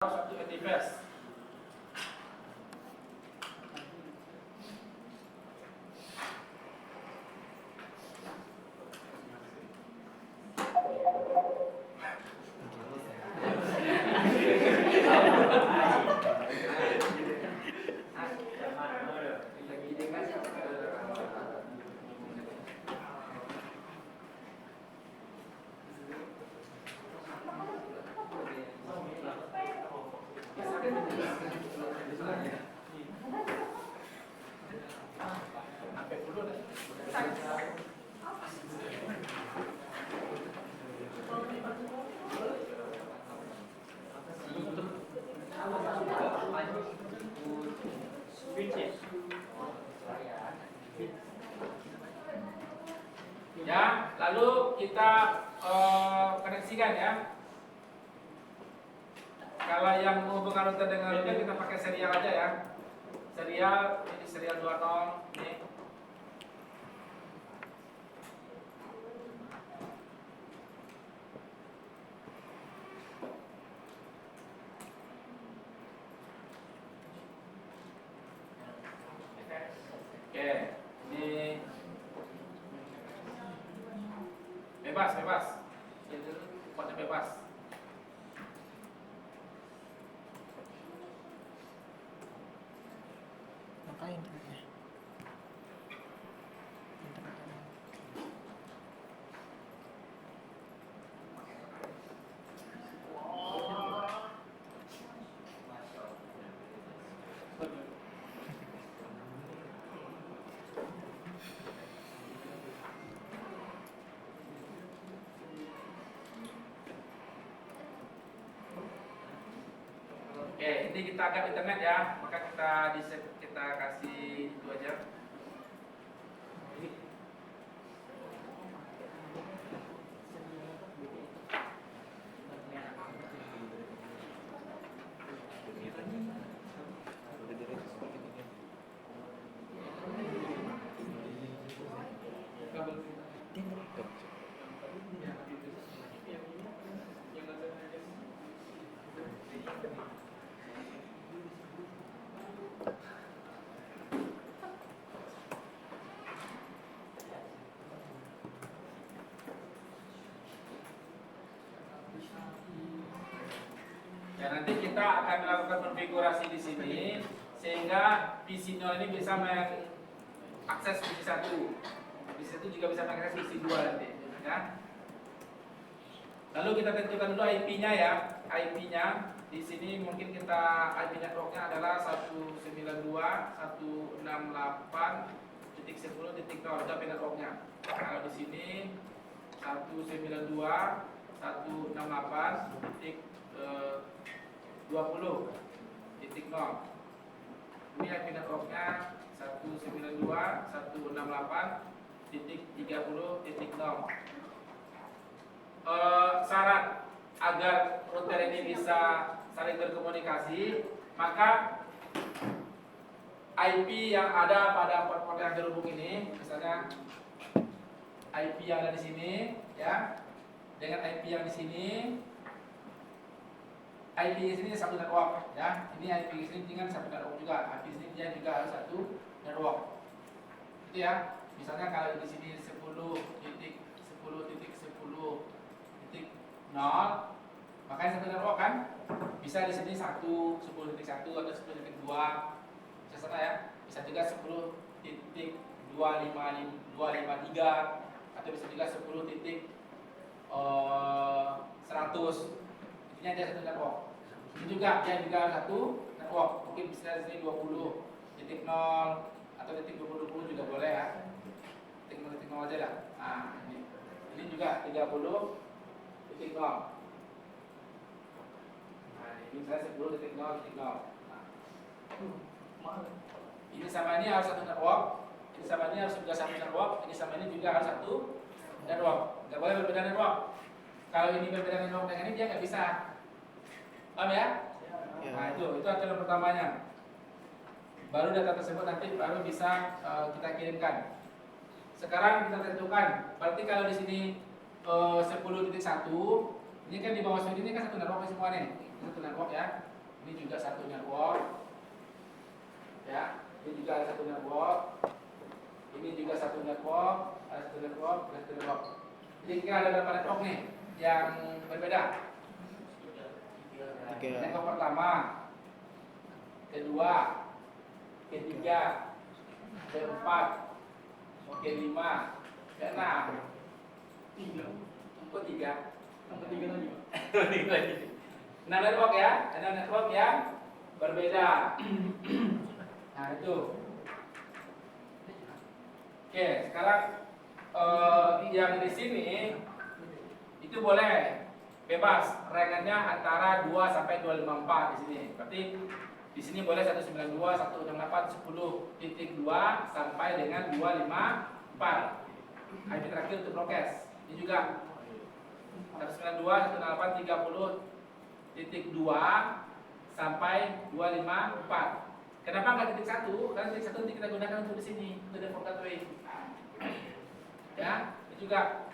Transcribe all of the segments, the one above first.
satu ETFS. Ya, lalu kita koneksikan ya. Kalau yang mau berkarutan dengan rupiah kita pakai serial aja ya. Serial, ini serial 20 ini. Oke, ini bebas. Ini potnya bebas. Ngapain? Oke, ini kita agak di tengah ya, maka kita kasih itu aja. Ya, nanti kita akan melakukan konfigurasi di sini sehingga PC0 ini bisa mengakses PC1. PC1 juga bisa mengakses PC2 nanti, ya. Lalu kita tentukan dulu IP-nya ya. IP-nya di sini mungkin kita IP networknya adalah 192.168.10.0 itu IP networknya. Kalau di sini 192.168.20.0 ini IP networknya 192.168.30.0. Syarat agar router ini bisa saling berkomunikasi, maka IP yang ada pada port-port yang terhubung ini, misalnya IP yang ada di sini, ya, dengan IP yang di sini. IP di sini satu network, ya. Ini IP di sini dengan satu network juga. IP di sini dia juga harus satu network. Itu ya. Misalnya kalau di sini 10.10.10.0, makanya satu network kan. Bisa di sini 10.1 atau 10.2. Bisa ya. Bisa juga 10.253 atau bisa juga 10.100. Intinya dia satu network. Ini juga dia juga satu network. Mungkin bisa di sini 20.0 atau titik 20 juga boleh ya. Titik 0 aja lah. Nah, ini juga 30.0. Nah, ini misalnya 10.0.0. Nah, ini sama ini harus satu network. Ini sama ini harus juga satu network. Ini sama ini juga harus satu network. Nggak boleh berbeda network. Kalau ini berbeda network dengan ini dia nggak bisa. Paham ya? Nah itu aturan pertamanya. Baru data tersebut nanti baru bisa kita kirimkan. Sekarang kita tentukan. Berarti kalau di sini 10.1, ini kan di bawah sini ini kan satu network semua nih. satu network ya. Ini juga satu network. Ya, ini juga ada satu network. Ini juga satu network, ada satu network, ada satu network. Jadi kita ada berapa network nih yang berbeda? Network pertama, kedua, ketiga, keempat, kelima, keenam, kok tiga? Lagi. Nah, network ya, ada network yang berbeda. Nah itu. Oke, sekarang yang di sini itu boleh bebas range-nya antara 2 sampai 254 di sini. Berarti di sini boleh 192, 168, 10.2 sampai dengan 254. IP terakhir untuk broadcast. Ini juga 192, 168, 30.2 sampai 254. Kenapa nggak titik 1? Karena titik 1 nanti kita gunakan untuk di sini, untuk default gateway. Ya, ini juga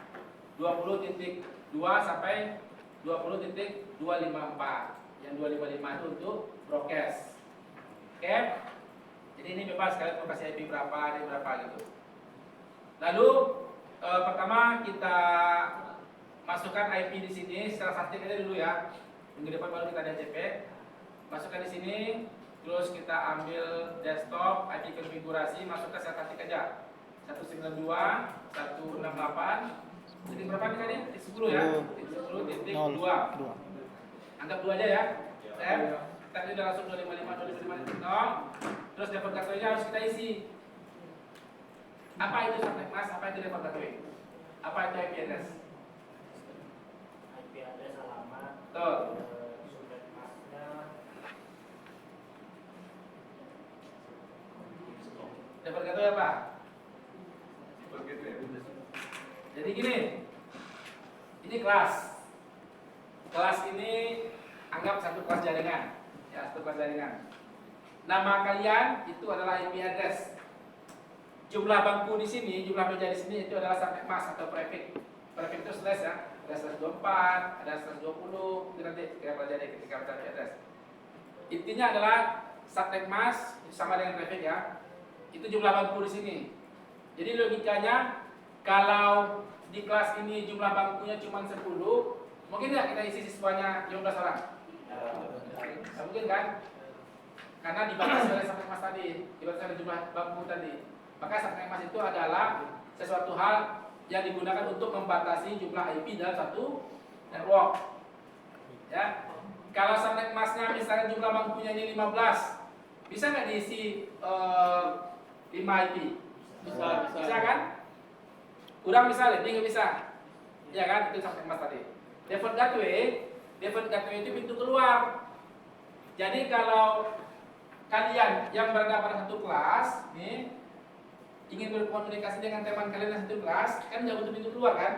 20.2 sampai 20.254. Yang 255 itu untuk broadcast. Oke? Jadi ini bebas kalian mau kasih IP berapa, ini berapa gitu. Lalu pertama kita masukkan IP di sini secara statik aja dulu ya. Minggu depan baru kita DCP. Masukkan di sini, terus kita ambil desktop, IP konfigurasi, masukkan secara statik aja. 192, 168. Titik berapa nih tadi? Titik 10 ya. Titik 10, titik 2. Anggap 2 aja ya. Tadi udah langsung 255, 255.0. Terus default gateway harus kita isi. Apa itu subnet mask? Apa itu default gateway? Apa itu IP address? IP address alamat. Betul. Subnet masknya. Default gateway apa? Jadi gini, ini kelas. Kelas ini anggap satu kelas jaringan, ya satu kelas jaringan. Nama kalian itu adalah IP address. Jumlah bangku di sini, jumlah meja di sini itu adalah subnet mask atau prefix. Prefix itu slash ya, ada slash 24, ada slash 20, itu nanti kita pelajari ketika mencari address. Intinya adalah subnet mask sama dengan prefix ya. Itu jumlah bangku di sini. Jadi logikanya kalau di kelas ini jumlah bangkunya cuma 10, mungkin nggak kita isi siswanya 15 orang? Nggak mungkin kan? Karena dibatasi oleh subnet mask tadi, dibatasi oleh jumlah bangku tadi. Maka subnet mask itu adalah sesuatu hal yang digunakan untuk membatasi jumlah IP dalam satu network. Ya, kalau subnet masknya misalnya jumlah bangkunya ini 15, bisa nggak diisi 5 IP? Bisa kan? Kurang bisa, lebih nggak bisa. Ya kan, itu subnet mask tadi. Default gateway itu pintu keluar. Jadi kalau kalian yang berada pada satu kelas, nih, ingin berkomunikasi dengan teman kalian yang satu kelas, kan nggak butuh pintu keluar kan?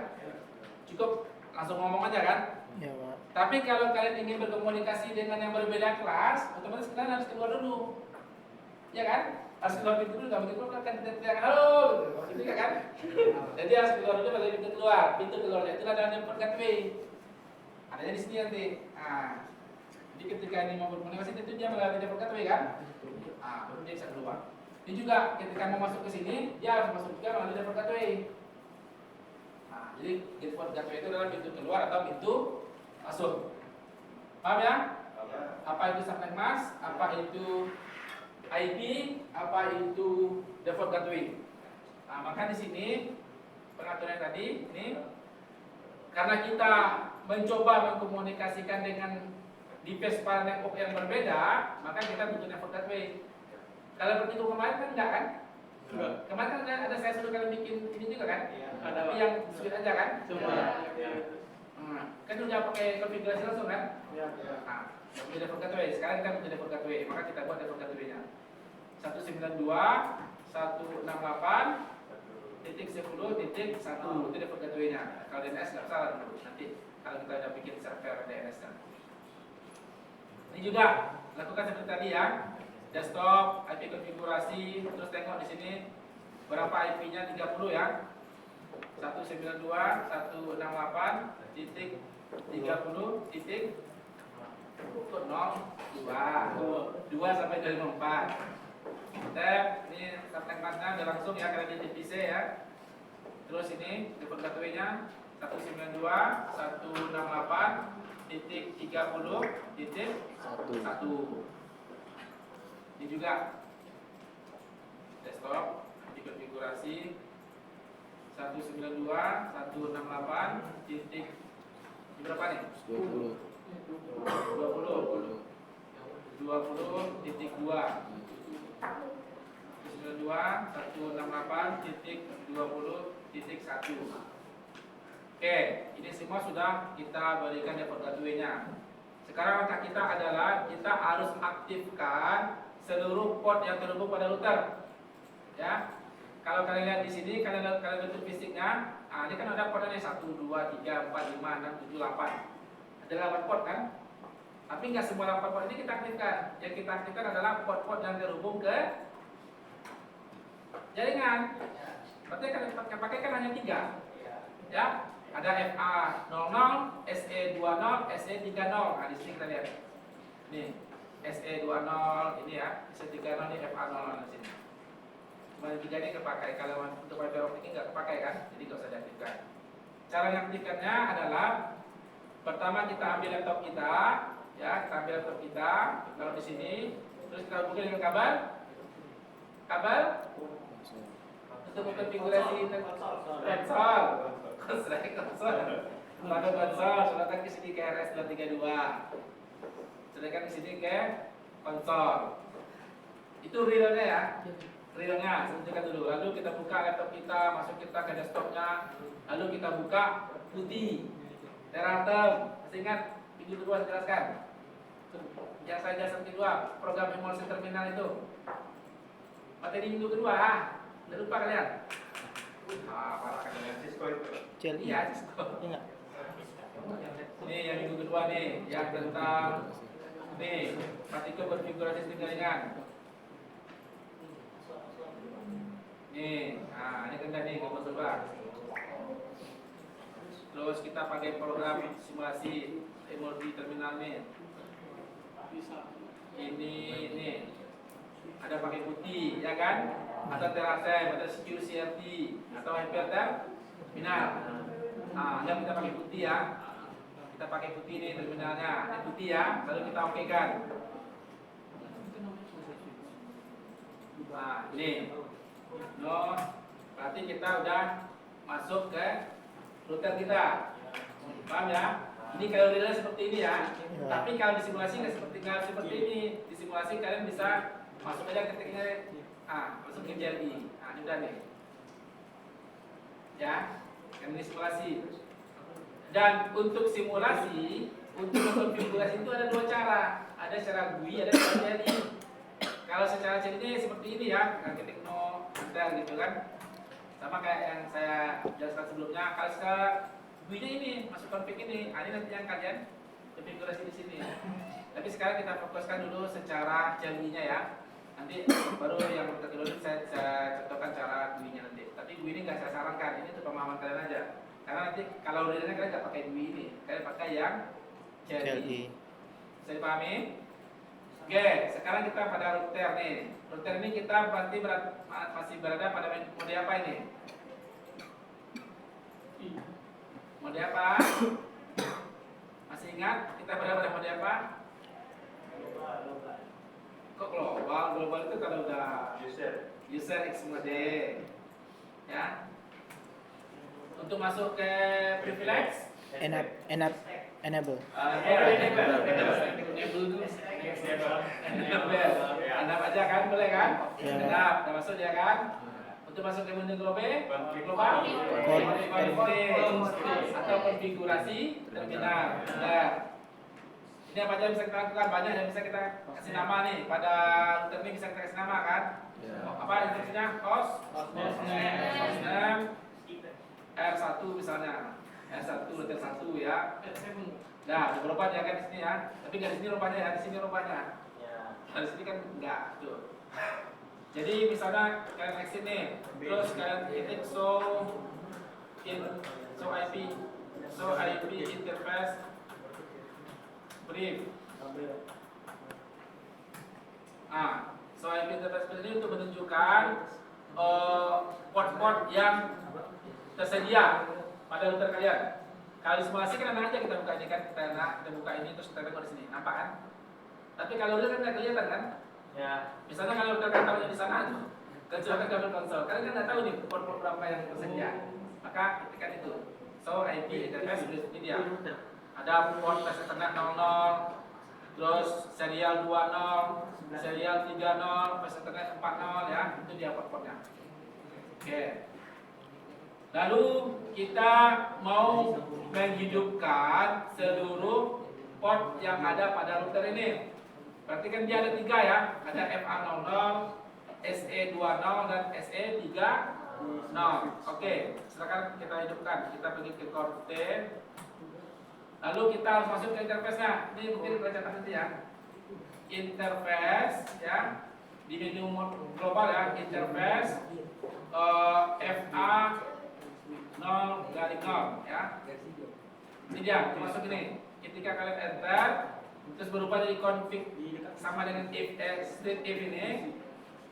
Cukup langsung ngomong aja kan? Ya, Pak. Tapi kalau kalian ingin berkomunikasi dengan yang berbeda kelas, otomatis kalian harus keluar dulu, ya kan? Harus keluar pintu dulu, nggak mungkin keluar kan tidak halo, gitu kan? Jadi harus keluar dulu baru pintu keluar. Pintu keluarnya itu adalah default gateway. Adanya di sini nanti. Nah, jadi ketika ini mau berkomunikasi itu dia melalui default gateway kan? Baru dia bisa keluar. Ini juga ketika mau masuk ke sini, dia harus masuk juga melalui default gateway. Nah, jadi default gateway itu adalah pintu keluar atau pintu masuk. Paham ya? Apa itu subnet mask? Apa itu IP? Apa itu default gateway? Nah, maka di sini pengaturan tadi ini karena kita mencoba mengkomunikasikan dengan device para network yang berbeda, maka kita butuh default gateway. Kalau seperti itu kemarin kan enggak kan? Enggak. Kemarin kan ada saya suruh kalian bikin ini juga kan? Iya. Tapi yang sulit aja kan? Semua. Kan udah pakai konfigurasi langsung kan? Iya. Nah, butuh default gateway. Sekarang kita butuh default gateway, maka kita buat default gateway-nya. 192, 168, titik 10, titik 1 itu default gateway-nya. Kalau DNS nggak salah dulu. Nanti kalau kita udah bikin server DNS-nya. Ini juga lakukan seperti tadi ya. Desktop, IP konfigurasi, terus tengok di sini berapa IP-nya 30 ya. 192, 168, titik 30, titik Port 02 sampai 254. Tab ini subtempatnya udah langsung ya, kalian di PC ya. Terus ini default gateway-nya 192.168.30.1. Ini juga desktop dikonfigurasi 192.168. Di berapa nih? 20.2. 192.168.20.1. Oke, ini semua sudah kita berikan default gateway-nya. Sekarang langkah kita adalah kita harus aktifkan seluruh port yang terhubung pada router. Ya. Kalau kalian lihat di sini, kalian bentuk fisiknya, ini kan ada portnya 1, 2, 3, 4, 5, 6, 7, 8. Ada 8 port kan? Tapi nggak semua 8 port ini kita aktifkan. Yang kita aktifkan adalah port-port yang terhubung ke jaringan. Berarti yang kita pakai kan hanya 3. Ya, ada FA00, SE20, SE30. Nah, di sini kita lihat. Nih, SE20 ini ya, SE30 ini FA00 di sini. Cuma 3 ini kepakai. Kalau untuk fiber optik ini nggak kepakai kan, jadi nggak usah diaktifkan. Cara mengaktifkannya adalah pertama kita ambil laptop kita, ya, kita ambil laptop kita, taruh di sini, terus kita hubungkan dengan kabel untuk mengkonfigurasi konsol. Pada konsol, selatan ke sini ke RS232. Sedangkan di sini ke konsol. Itu realnya ya. Realnya, saya tunjukkan dulu. Lalu kita buka laptop kita, masuk kita ke desktopnya. Lalu kita buka putih, Teratem. Masih ingat minggu kedua saya jelaskan. Yang saya jelaskan kedua, program emulasi terminal itu. Materi minggu kedua, udah lupa kalian? Parah kalian. Cisco itu. Iya, Cisco. Ini yang minggu kedua nih, yang tentang nih, praktikum konfigurasi sistem jaringan. Nih, nah ini kan nih gambar coba. Terus kita pakai program simulasi emulasi terminal nih. Ini ada pakai putih, ya kan? Atau Teratem, atau Secure CRT, atau Hyperterminal. Nah, yang kita pakai putih ya. Kita pakai putih nih terminalnya, ini putih ya. Lalu kita oke kan. Nah, ini. No, berarti kita udah masuk ke router kita. Paham ya? Ini kalau realnya seperti ini ya. Tapi kalau disimulasi nggak seperti ini. Disimulasi kalian bisa masuk aja ketiknya, masuk ke JLI. Nah, ini udah nih. Ya, kan ini simulasi. Dan untuk simulasi, untuk konfigurasi itu ada 2 cara. Ada secara GUI, ada secara JLI. Kalau secara JLI seperti ini ya, dengan ketik no enter gitu kan. Sama kayak yang saya jelaskan sebelumnya. Kalau secara GUI-nya ini, masuk config ini, ini nanti yang kalian konfigurasi di sini. Tapi sekarang kita fokuskan dulu secara JLI-nya ya. Nanti baru yang kedua saya contohkan cara GUI-nya nanti. Tapi GUI ini nggak saya sarankan, ini untuk pemahaman kalian aja. Karena nanti kalau realnya kalian nggak pakai GUI ini, kalian pakai yang JLI. Bisa dipahami? Oke, sekarang kita pada router nih. Router ini kita berarti masih berada pada mode apa ini? Mode apa? Masih ingat kita berada pada mode apa? Kok global? Global itu kalau udah user X mode, ya. Untuk masuk ke privilege, enable. Anda aja kan, boleh kan? Enak, udah masuk dia kan? Untuk masuk ke menu global, atau konfigurasi terminal. Nah, ini apa aja yang bisa kita lakukan? Banyak yang bisa kita kasih nama nih. Pada router ini bisa kita kasih nama kan? Apa instruksinya? Hostname R1 misalnya. R1 router 1 ya. Nah, beberapa ya kan di sini ya. Tapi nggak di sini rupanya ya, di sini rupanya. Nah, di sini kan enggak tuh. Jadi misalnya kalian exit nih, terus kalian ketik show IP interface brief. Nah, so IP interface ini untuk menunjukkan port-port yang tersedia pada router kalian. Kalau simulasi kan enak aja kita buka ini kan, kita buka ini terus kita tengok di sini, nampak kan? Tapi kalau real kan nggak kelihatan kan? Ya. Misalnya kalau router kan taruhnya di sana tuh, kecuali kabel konsol, kalian kan nggak tahu nih port-port berapa yang tersedia. Maka ketikkan itu. So IP interface ini dia. Ada port flash Ethernet 00, terus serial 20, serial 30, flash Ethernet 40 ya, itu dia port-portnya. Oke. Lalu kita mau menghidupkan seluruh port yang ada pada router ini. Berarti kan dia ada 3 ya, ada FA00, SE20 dan SE30. Oke, silakan kita hidupkan. Kita pergi ke config. Lalu kita harus masuk ke interface-nya. Ini mungkin kita catat nanti ya. Interface ya. Di menu global ya, interface FA0 ya. Ini dia, masuk ini. Ketika kalian enter, terus berubah dari config sama dengan state if ini,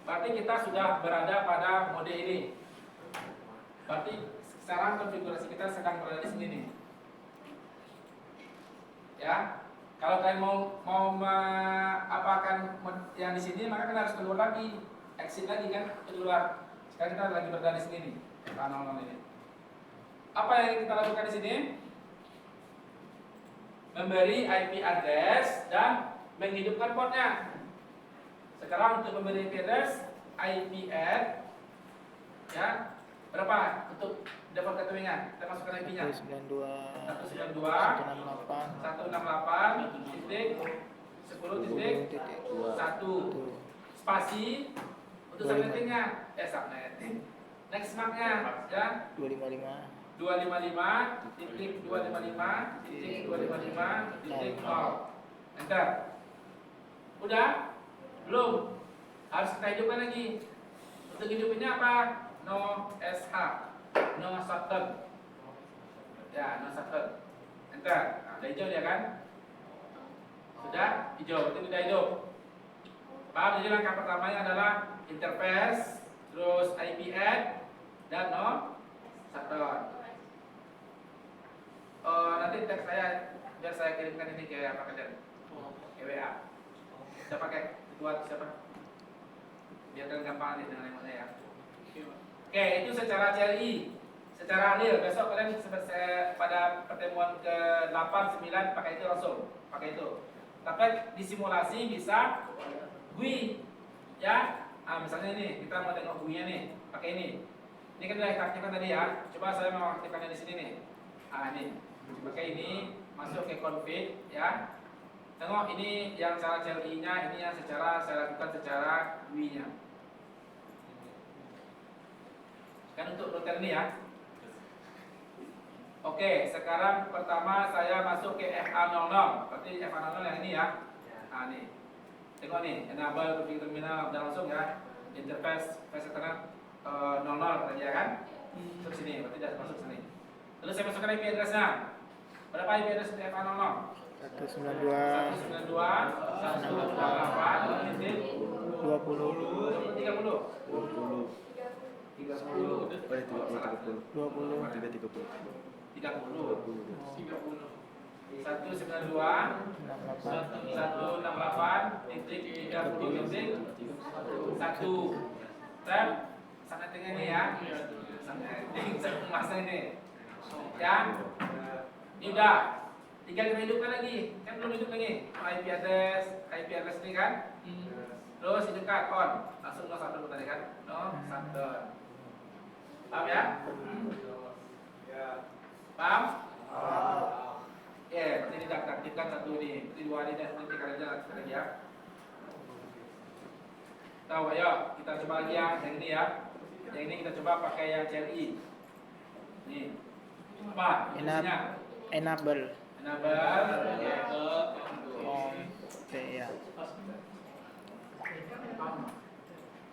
berarti kita sudah berada pada mode ini. Berarti sekarang konfigurasi kita sedang berada di sini nih. Ya, kalau kalian mau apakan yang di sini, maka kalian harus keluar lagi, exit lagi kan, keluar. Sekarang kita lagi berada di sini nih, ini. Apa yang kita lakukan di sini? Memberi IP address dan menghidupkan portnya. Sekarang untuk memberi IP address, IP add, ya berapa untuk dapat gateway-nya? Kita masukkan IP-nya. 192 168.10.1 spasi untuk subnettingnya, subnetting. Next mark-nya ya 255.255.255.0. Enter. Udah? Belum? Harus kita hidupkan lagi. Untuk hidupinnya apa? No SH, no shutdown. Ya, no shutdown. Enter. Nah, udah hijau dia kan? Sudah hijau, berarti sudah hidup. Paham? Jadi langkah pertamanya adalah interface, terus IP add, dan no shutdown. Nanti teks saya biar saya kirimkan ini ke apa kerja? Ke WA. Saya pakai buat siapa? Biar kalian gampang nih dengan yang saya. Oke, itu secara CLI. Secara real, besok kalian pada pertemuan ke-8, 9 pakai itu langsung. Pakai itu. Tapi di simulasi bisa GUI. Ya. Misalnya ini, kita mau tengok GUI-nya nih. Pakai ini. Ini kan sudah kita aktifkan tadi ya. Coba saya mau aktifkannya di sini nih. Ini. Pakai ini, masuk ke config ya. Tengok ini yang cara CLI-nya, ini yang saya lakukan secara GUI-nya. Kan untuk router ini ya. Oke, sekarang pertama saya masuk ke FA00. Berarti FA00 yang ini ya. Nih. Tengok nih, enable config terminal dan langsung ya. Interface flash Ethernet 00 tadi ya kan. Masuk sini, berarti sudah masuk sini. Lalu saya masukkan IP address-nya. Berapa IP address untuk FA00? 192 168 20 Subnetting ini ya. Subnetting masa ini. Ya. Ini udah. Tinggal kita hidupkan lagi. Kan belum hidup lagi. IP address ini kan. Terus hidupkan on. Langsung no shutdown tadi kan. No shutdown. Paham ya? Paham? Ya, ini kita aktifkan satu ini. Ini dua ini dan nanti kalian jalan lagi ya. Tahu ayo, kita coba lagi ya. Yang ini ya. Yang ini kita coba pakai yang CLI. Nih. Apa? Fungsinya? Enable. Ya.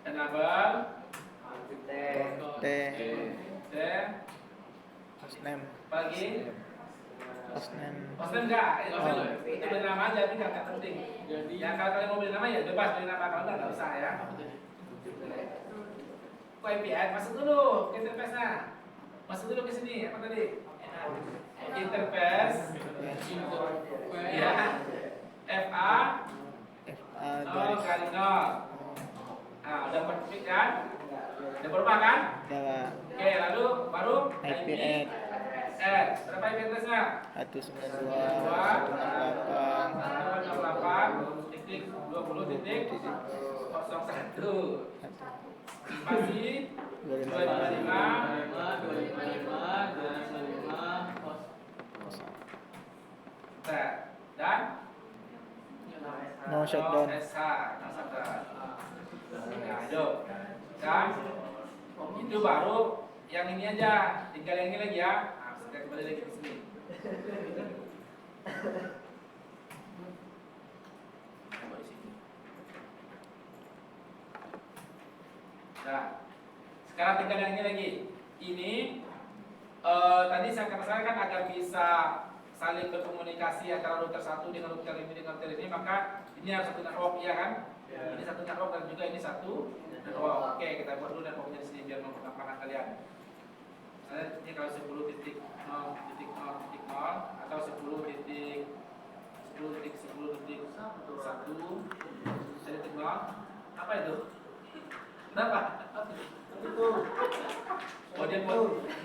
Enable. T. Name. Pagi. Postman. Postman enggak, itu beli nama aja, tapi enggak penting. Ya kalau kalian mau beli nama ya bebas beli nama, kalau enggak usah ya. Kok API? Masuk dulu ke interface-nya. Masuk dulu ke sini, apa tadi? Interface. Ya. FA. Garing nol. Nah, udah perfect kan? Udah berubah kan? Udah. Oke, lalu baru IP berapa IP address-nya? 192.168.20.01 spasi 255 dan No shutdown. SH nah itu kan itu baru yang ini aja, tinggal yang ini lagi ya. Nah, kita kembali lagi ke sini. Nah, sekarang tinggal yang ini lagi. Ini tadi saya katakan agar bisa saling berkomunikasi antara router satu dengan router ini, maka ini harus satu network ya kan? Ini satu network dan juga ini satu network. Oke, kita buat dulu networknya di sini biar mempergampangkan kalian. Misalnya ini kalau 10.0.0.0 atau 10.10.10.1 apa itu? Kenapa? Itu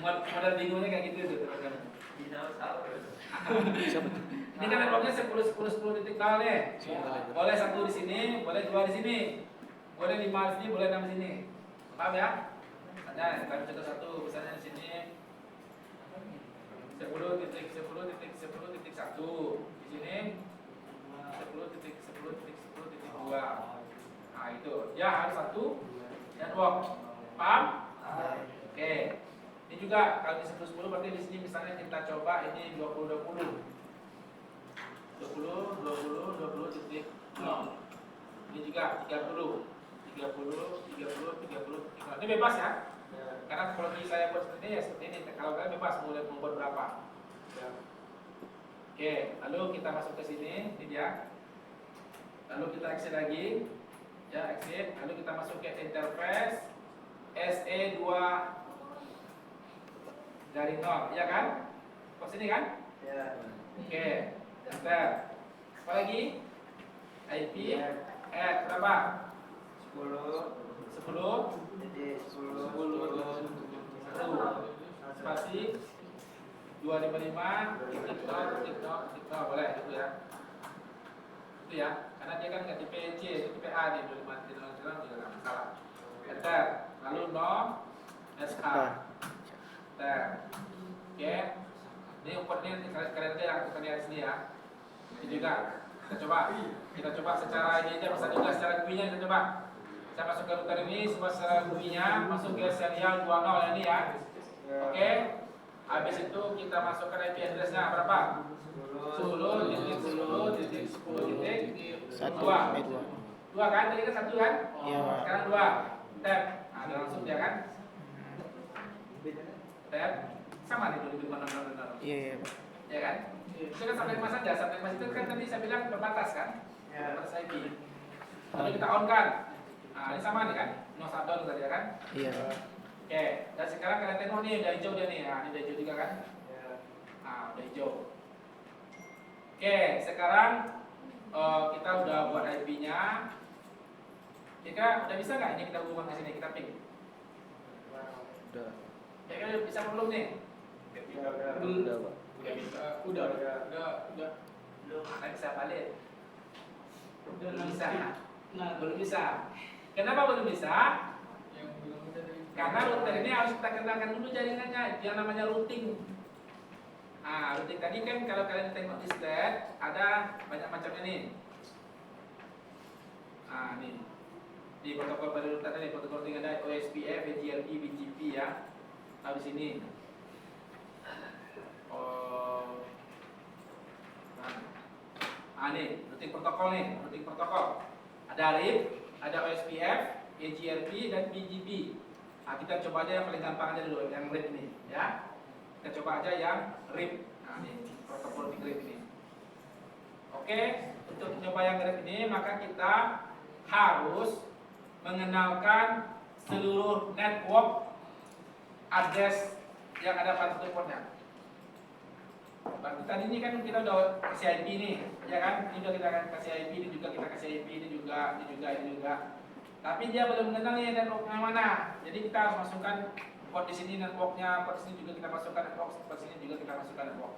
model bingungnya kayak gitu tuh teman-teman. Ini kan networknya 10.10.10.0 nih. Boleh satu di sini, boleh dua di sini, boleh 5 di sini, boleh 6 di sini. Paham ya? Ada kita contoh satu, misalnya di sini 10.10.10.1 di sini 10.10.10.2. Nah itu, ya harus satu network. Paham? Oke. Ini juga kalau di 10.10 berarti di sini misalnya kita coba ini 20.20. 20.20.20.0. Ini juga 30. Ini bebas ya? Karena kalau saya buat seperti ini ya seperti ini. Kalau kalian bebas boleh membuat berapa. Oke, lalu kita masuk ke sini, ini dia. Lalu kita exit lagi. Ya, exit. Lalu kita masuk ke interface SE2 dari 0, ya kan? Kok sini kan? Ya. Oke, enter. Apa lagi? IP add berapa? 10 spasi 255.0.0 boleh gitu ya. Itu ya, karena dia kan nggak tipe C, itu tipe A nih 255.0.0 juga nggak masalah. Enter, lalu no SH. Enter. Oke. Ini ukurnya kalian yang kita lihat sini ya. Ini juga kita coba secara ini aja, bisa juga secara GUI-nya kita coba. Saya masuk ke router ini, semua secara GUI-nya masuk ke serial 20 ini ya. Oke. Habis itu kita masukkan IP address-nya berapa? 10.10.10.2. 2 kan? Tadi kan 1 kan? Iya. Sekarang 2. Tab. Nah, langsung dia kan? Tab. Sama nih 2056. Iya. Ya kan? Itu kan sampai mas aja, sampai mas itu kan tadi saya bilang berbatas kan? Berbatas IP. Lalu kita on kan? Nah, ini sama nih kan? No shutdown tadi ya kan? Iya. Oke, dan sekarang kalian tengok nih udah hijau dia nih. Nah, ini udah hijau juga kan? Nah, udah hijau. Oke, sekarang kita udah buat IP-nya. Kira udah bisa nggak ini kita hubungkan ke sini, kita ping? Udah. Kira bisa belum nih? Udah, Pak. Udah. Nanti saya balik. Belum bisa. Belum bisa. Kenapa belum bisa? Karena router ini harus kita kenalkan dulu jaringannya, yang namanya routing. Nah, routing tadi kan kalau kalian tengok di slide ada banyak macamnya nih. Nah, nih. Di protokol pada router tadi protokol routing ada OSPF, BGP, BGP ya. Nah, di sini. Nih, routing protokol nih, routing protokol. Ada RIP, ada OSPF, EGRP dan BGP. Nah, kita coba aja yang paling gampang aja dulu, yang RIP ini, ya. Kita coba aja yang RIP. Nah, ini protokol di grade ini. Oke, untuk mencoba yang grade ini maka kita harus mengenalkan seluruh network address yang ada pada teleponnya. Berarti tadi ini kan kita udah kasih IP nih, ya kan? Ini juga kita kasih IP, ini juga kita kasih IP, ini juga. Tapi dia belum mengenal nih networknya mana. Jadi kita harus masukkan port di sini networknya, port di sini juga kita masukkan network, port di sini juga kita masukkan network.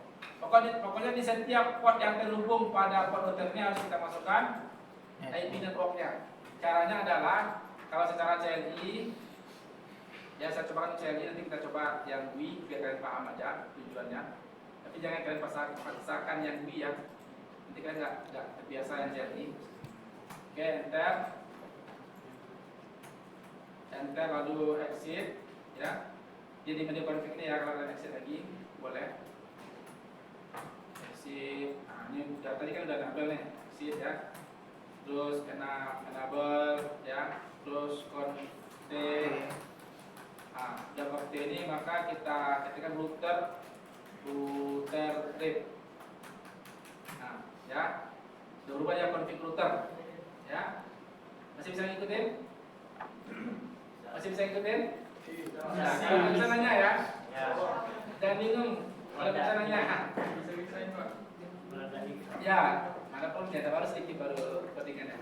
Pokoknya di setiap port yang terhubung pada port routernya harus kita masukkan IP networknya. Caranya adalah kalau secara CLI, ya saya coba CLI, nanti kita coba yang GUI biar kalian paham aja tujuannya. Tapi jangan kalian paksakan yang GUI ya. Nanti kalian nggak terbiasa yang CLI. Oke, enter lalu exit ya. Jadi menu config ini ya, kalau kalian exit lagi boleh. Exit. Nah, ini udah tadi kan udah enable nih, exit ya. Terus enable ya, terus config. Nah, udah config ini maka kita ketikkan router rib. Nah, ya. Udah berubah ya config router. Ya. Masih bisa ngikutin? Masih bisa ikutin? Nah, kalau bisa nanya ya. Jangan bingung kalau bisa nanya. Ya, mana pun ya, baru sedikit baru ketinggalan.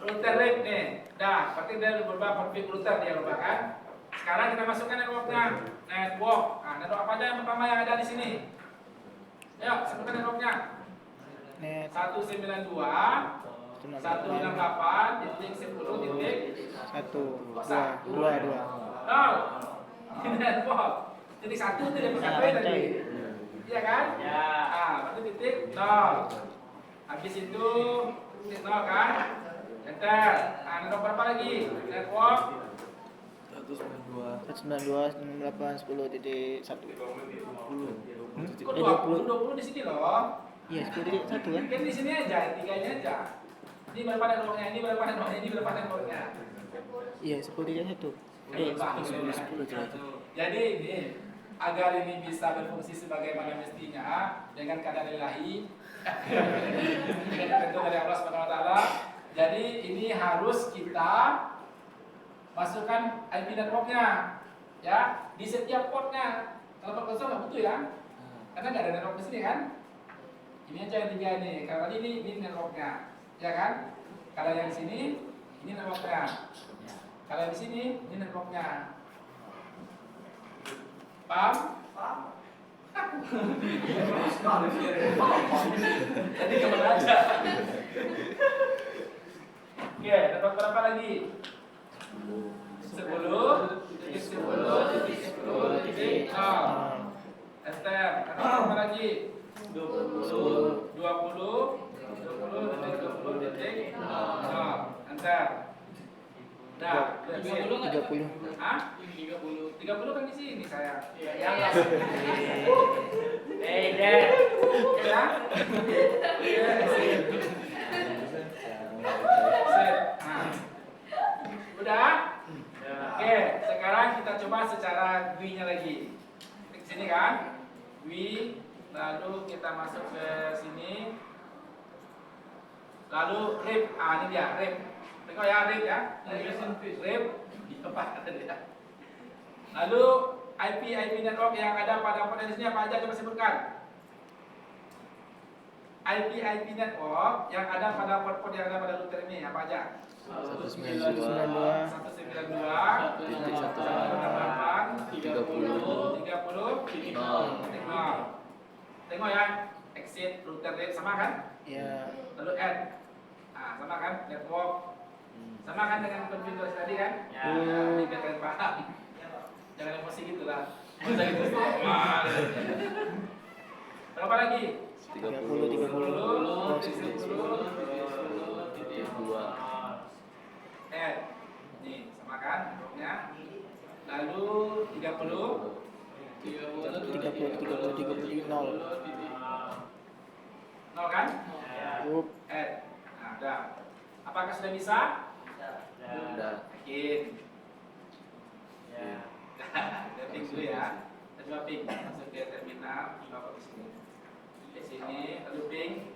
Router rib nih. Dah, berarti dia berubah config router dia rubah kan. Sekarang kita masukkan networknya. Network. Nah, network apa aja yang pertama yang ada di sini? Ayo, sebutkan networknya. 192 168.10.2 nol. Ini network. Jadi 1 tidak pakai tadi. Iya kan? Ya. Ah, berarti titik 0. Habis itu titik 0 kan? Enter. Nah, network berapa lagi? Network 192.168.10.1. Kok 20 di sini loh. Iya, 10.1 kan? Kan di sini aja, tiganya aja. Ini berapa networknya? Ini berapa networknya? Ini berapa networknya? Iya, 10.1. 10.1. Jadi ini agar ini bisa berfungsi sebagaimana mestinya dengan kadar ilahi dengan tentu dari Allah Subhanahu wa taala. Jadi ini harus kita masukkan IP networknya ya di setiap portnya. Kalau port kosong nggak butuh ya, karena nggak ada network di sini kan. Ini aja yang 3 ini. Kalau tadi ini networknya, ya kan? Kalau yang di sini ini networknya. Kalau yang di sini ini networknya. Paham? Jadi kemana aja? Oke, network berapa lagi? 10.10.10.0. Enter. Berapa lagi? 20 detik. Enter. Dah, 30. Hah? 30 kan di sini saya. Ya. Ya. Udah? Oke, sekarang kita coba secara GUI-nya lagi. Klik sini kan? GUI, lalu kita masuk ke sini. Lalu rib, ini dia rib. Tengok ya rib ya. Rib di tempat ada dia. Lalu IP network yang ada pada port di sini apa aja coba sebutkan. IP network yang ada pada port yang ada pada router ini apa aja? 192. 30. Tengok ya, exit router rate sama kan? Ya. Lalu add, sama kan? Network, sama kan dengan konfigurasi tadi kan? Ya. Ini biar kalian paham. Jangan emosi gitu lah. Masa gitu. Berapa lagi? 30. Add, nih sama kan? Networknya. Lalu 30. 0. 0 kan? Up. Add. Nah, udah. Apakah sudah bisa? Sudah. Yakin? Ya. Setting dulu ya. Kita coba ping, masuk ke terminal, coba ke sini. Di sini, lalu ping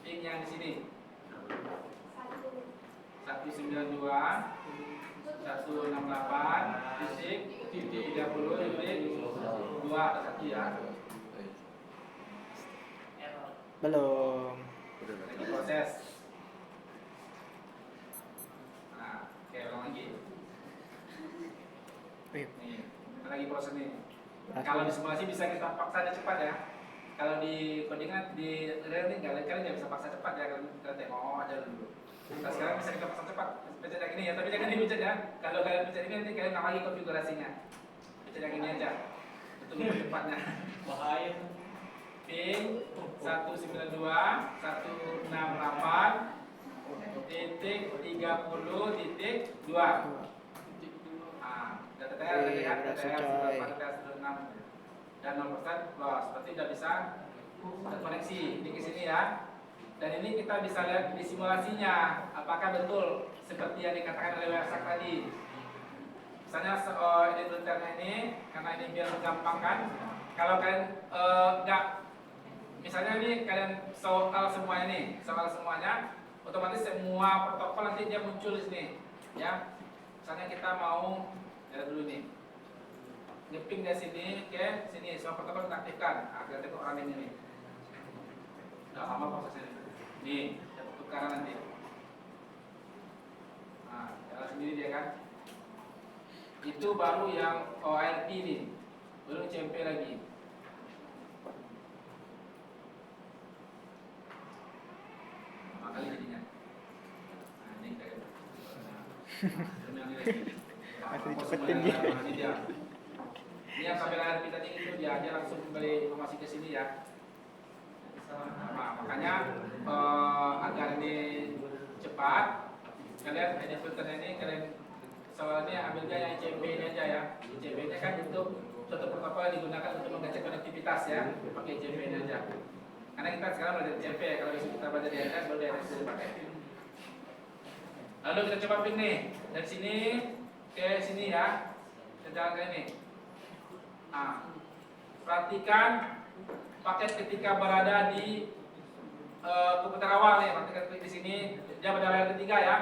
yang di sini. 192 168 titik 30 titik 2 ada satu ya. Error. Belum. Lagi proses. Nah, oke ulang lagi. Wih, Nih, kita lagi proses nih. Proses. Kalau di simulasi bisa kita paksa dia cepat ya. Kalau di codingan di real nih kalian nggak bisa paksa cepat ya. Kalian kita tengok aja dulu. Nah, sekarang bisa kita paksa cepat. Pencet yang ini ya, tapi jangan dipencet ya. Kalau kalian pencet ini nanti kalian nggak lagi konfigurasinya. Pencet yang ini aja. Itu cepatnya. Bahaya. Ping 192 168 titik 30 titik 2. Ah, data tadi kan data pada 106 dan 0% loss. Berarti udah bisa terkoneksi ini ke sini ya. Dan ini kita bisa lihat di simulasinya apakah betul seperti yang dikatakan oleh Wersak tadi. Misalnya ini routernya ini, karena ini biar menggampangkan. Kalau kalian nggak, misalnya ini kalian soal semuanya, otomatis semua protokol nanti dia muncul di sini, ya. Misalnya kita mau, lihat dulu nih, ngeping dari sini ke sini, semua protokol kita aktifkan. Nah, kita tengok running ini. Udah lama prosesnya. Nih, dapat tukaran nanti. Nah, jalan sendiri dia kan. Itu baru yang ORT nih, belum CMP lagi. Makanya jadinya. Nah, ini kita Masih dicepetin dia. Ini yang sampai layar kita itu dia aja langsung kembali informasi ke sini ya. Nah, makanya agar ini cepat, kalian ini filternya ini kalian soalnya ambilnya yang ICP ini aja ya. ICP ini kan untuk suatu protokol yang digunakan untuk mengecek konektivitas ya, pakai ICP ini aja. Karena kita sekarang belajar ICP, kalau besok kita belajar DNS baru DNS dipakai. Lalu kita coba ping nih dari sini ke sini ya, ke jalan ke ini. Nah, perhatikan paket ketika berada di komputer awal nih, nanti kita klik di sini, dia pada layar ketiga ya.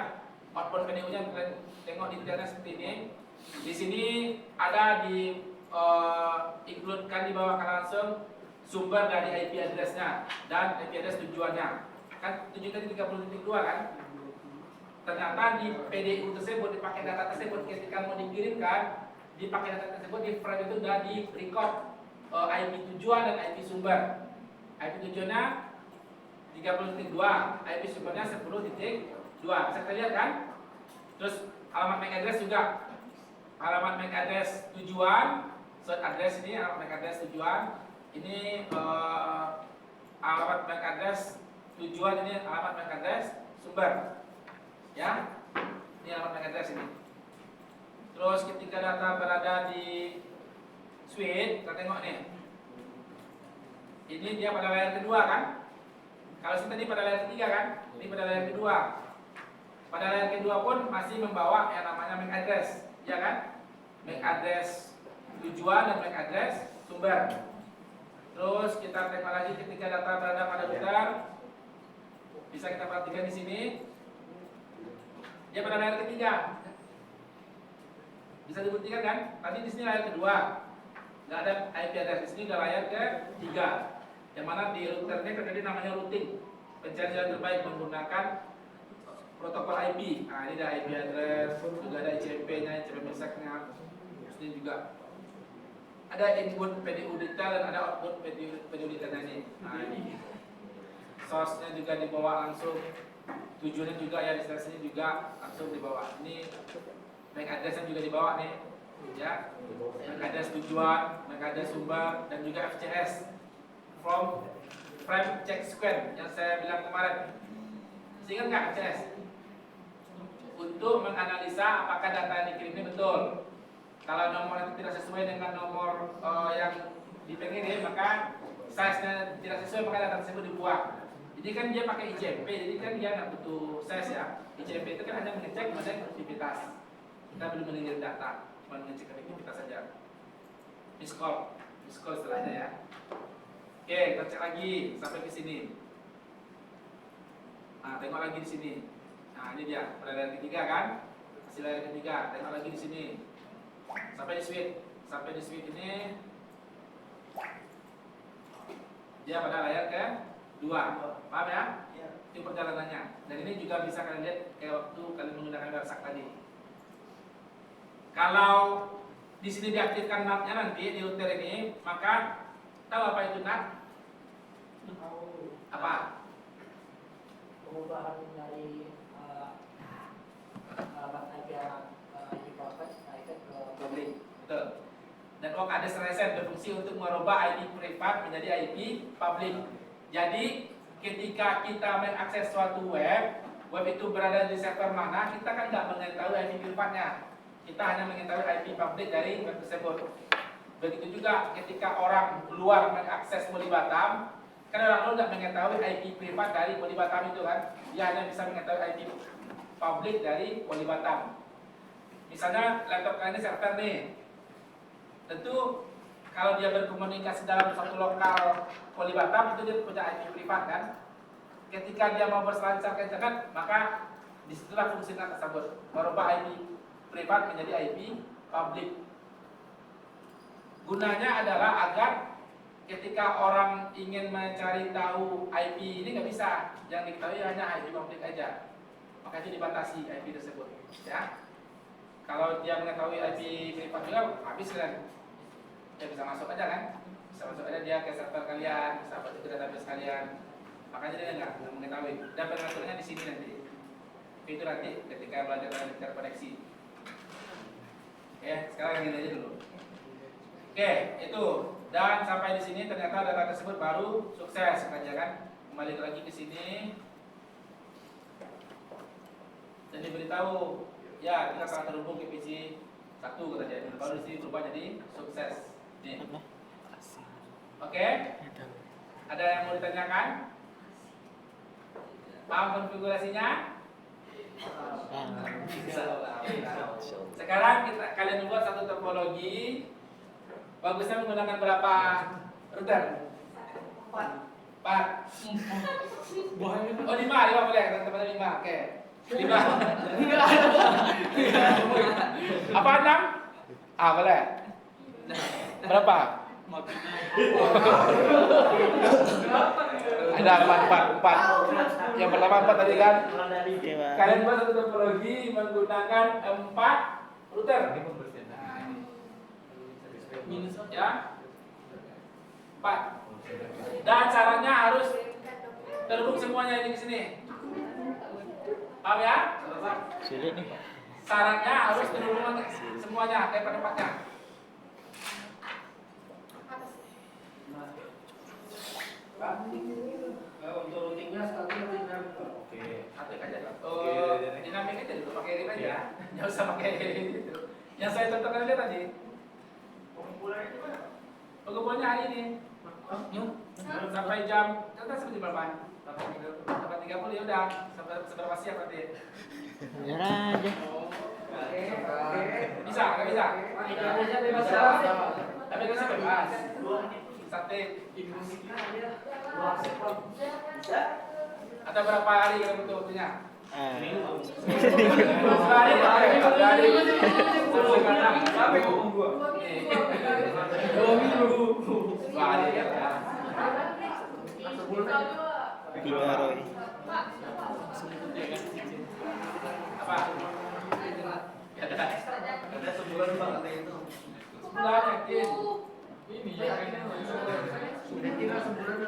Outbound PDU-nya kalian tengok di detailnya seperti ini. Di sini ada di include-kan di bawah kan langsung sumber dari IP address-nya dan IP address tujuannya. Kan tujuan tadi 30.2 kan? Ternyata di PDU tersebut, dipakai data tersebut ketika mau dikirimkan, dipakai data tersebut di frame itu sudah di record IP tujuan dan IP sumber. IP tujuannya 30.2, IP sumbernya 10.2. Bisa kita lihat kan? Terus alamat MAC address juga. Alamat MAC address tujuan, source address ini alamat MAC address tujuan. Ini alamat MAC address tujuan, ini alamat MAC address sumber. Ya. Ini alamat MAC address ini. Terus ketika data berada di suite, kita tengok nih. Ini dia pada layar kedua kan? Kalau tadi pada layar ketiga kan? Ini pada layar kedua. Pada layar kedua pun masih membawa yang namanya MAC address, ya kan? MAC address tujuan dan MAC address sumber. Terus kita tengok lagi ketika data berada pada router, bisa kita perhatikan di sini. Dia pada layar ketiga. Bisa dibuktikan kan? Tadi di sini layar kedua, nggak ada IP address. Di sini udah layar ketiga, yang mana di routernya terjadi namanya routing, pencarian terbaik menggunakan protokol IP. Nah, ini ada IP address, juga ada ICP-nya, ICP mesaknya. Ini juga ada input PDU detail dan ada output PDU detailnya ini. Nah, ini source-nya juga dibawa langsung, tujuannya juga ya di sebelah sini juga langsung dibawa. Ini MAC address-nya juga dibawa nih, ya. MAC address tujuan, MAC address sumber, dan juga FCS from frame check sequence yang saya bilang kemarin. Ingat nggak FCS? Untuk menganalisa apakah data yang dikirim ini betul. Kalau nomor itu tidak sesuai dengan nomor yang dipengen, maka size-nya tidak sesuai, maka data tersebut dibuang. Jadi kan dia pakai ICMP, jadi kan dia nggak butuh size ya. ICMP itu kan hanya mengecek konektivitas. Kita belum mengirim data, cuma mengecek konektivitas saja. Miss call istilahnya ya. Oke, kita cek lagi sampai ke sini. Nah, tengok lagi di sini. Nah, ini dia penilaian ketiga kan? Hasil layar ketiga. Tengok lagi di sini. Sampai di switch ini dia pada layar ke 2. Paham ya? Itu perjalanannya. Dan ini juga bisa kalian lihat kayak waktu kalian menggunakan WhatsApp tadi. Kalau di sini diaktifkan NAT-nya nanti di router ini, maka tahu apa itu NAT? Apa? Perubahan dari alamat IP private ke public. Betul. Dan ada reset berfungsi untuk merubah IP privat menjadi IP public. Jadi ketika kita mengakses suatu web itu berada di server mana, kita kan nggak mengetahui IP privatnya. Kita hanya mengetahui IP public dari web tersebut. Begitu juga ketika orang luar mengakses Moli Batam, kan orang luar nggak mengetahui IP privat dari Moli Batam itu kan. Dia hanya bisa mengetahui IP public dari Moli Batam. Misalnya laptop kalian ini server nih. Tentu kalau dia berkomunikasi dalam satu lokal Moli Batam itu dia punya IP privat kan. Ketika dia mau berselancar ke internet, maka disitulah fungsi NAT tersebut, merubah IP privat menjadi IP public. Gunanya adalah agar ketika orang ingin mencari tahu IP ini nggak bisa, yang diketahui hanya IP public aja. Maka itu dibatasi IP tersebut, ya. Kalau dia mengetahui IP privat juga habis kan, dia bisa masuk aja kan, bisa masuk aja dia ke server kalian, bisa masuk ke database kalian. Makanya dia nggak mengetahui. Dan pengaturannya di sini nanti. Itu nanti ketika belajar interkoneksi. Oke, sekarang ini aja dulu. Oke, itu. Dan sampai di sini ternyata data tersebut baru sukses saja kan. Kembali lagi ke sini. Dan diberitahu, ya kita telah terhubung ke PC 1 kata dia. Baru di sini berubah jadi sukses. Nih. Oke. Ada yang mau ditanyakan? Paham konfigurasinya? Sekarang kalian buat satu topologi. Bagusnya menggunakan berapa router? 4. Oh 5 boleh, teman-teman 5. Oke. 5. Apa 6? Boleh. Berapa? Ada 4. Yang pertama 4 tadi kan. Kalian buat satu topologi menggunakan 4 router. Ya, 4. Dan caranya harus terhubung semuanya ini ke sini. Paham ya? Sulit nih. Syaratnya harus terhubung semuanya ke tempatnya. Untuk routingnya sekarang dinamik. Oke, atik aja. Dinamik aja dulu, pakai ini aja. Nggak usah pakai itu. Yang saya contohkan aja tadi. Pengumpulannya hari ini. Sampai jam, sampai berapa? Sampai 30 ya udah. Seberapa siap nanti? Nyerah aja. Bisa, nggak bisa? Bisa. Tapi kan bebas. Sate. Ada berapa hari kalau butuh waktunya? Apa? Ada sebulan Pak ada itu. Sebulan yakin. Ini ya kayaknya sudah kira sebulan.